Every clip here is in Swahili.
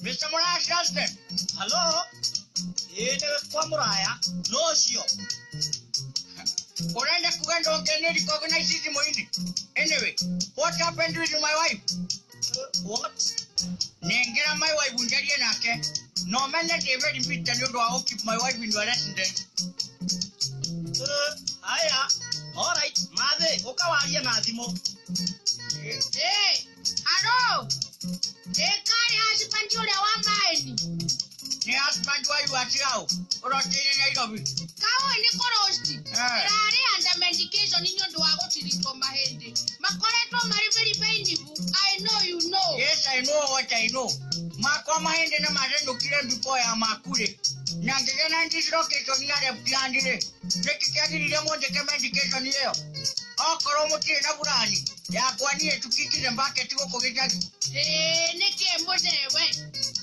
Mr. Moraes Justin. Hello? Kwa Muraya. No sio. Unaenda kuenda ongea recognize hizi moini. Anyway, what happened with my wife? What? Nengera my wife unjalie nake. No man that ever repeat and you do keep my wife in your residence. Aya. All right. Mother, ukawaje na thimo. Hey, hello. Kari husband yule wa maini. Ni husband wa yuachao. Urotini Nairobi. Kawo ni korosti. Rari and medication in your dog to the comahende. Makoreto mari very painful. I know you know. Yes, I know what I know. Makoma hende na marendo kile before ya makule. Nangegena ndisi location ya reptiandile. Nekikadi ile moja kama medication leo. Okoro mtie na burani. Ya kwani tukikile mbake tiko kogejagi. Neke modewe.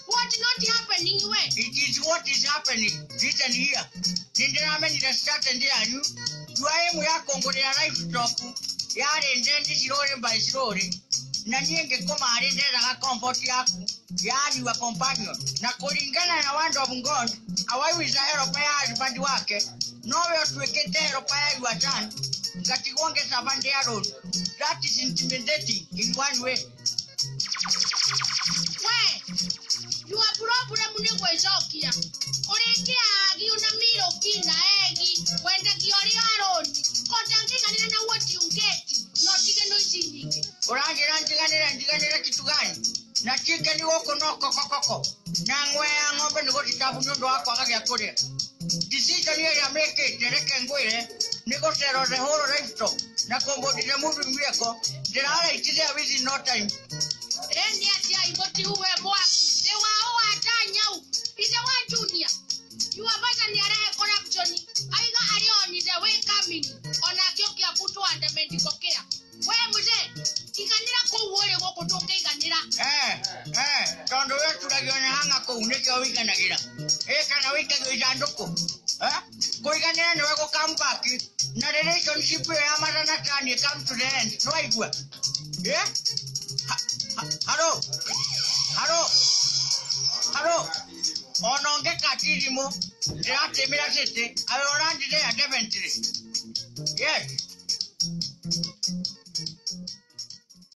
What not happening way? It is what is happening. Listen here. Nindena meni the start and there you. Tuaye muya kongole ya livestock. Yare ndendi silore by silore. Na nienge koma arendeza ka comfort yaku. Yani wa companion. Na kulingana na wando wa Mungu, awaiwiza hero pa ya husband wake. Nowe otuwekete hero pa ya yuatan. Ngatigonge savande ya road. That is intimidating in one way. Where? You are problem ni kwezokia. Orekia agi una miro kina egi. Wenda kiori aroni. Kotangi kanina na what you get. No tige no isinike. Orange kitu gani? Na chike ni woko no koko. Na ngwe ya ngombe ni goti tabu nyondo wako akagia kule. Decision ya make tereke ngwele. Niko sero the whole resto. Na kombo dile movie mweko. Dirala itile within no time. Eni atia iboti uwe mwa. Dewa o atanya u. Ise wa junior. You are better ni arehe corruption. Aiga arioni the way coming. Ona kioki ya kutu ande medical care. We mzee. Ikanira ko uole ko kutoka ikanira. Tondo wetu lagione hanga ko uneka wika nagira. Kana wika gijandoko. Koiganira no weko come back. Na relationship ya marana tani come to the end. No igwa. Hello. Ononge katiri mo. Dirate mira sete. Ayo randi de ya Deventry. Yes.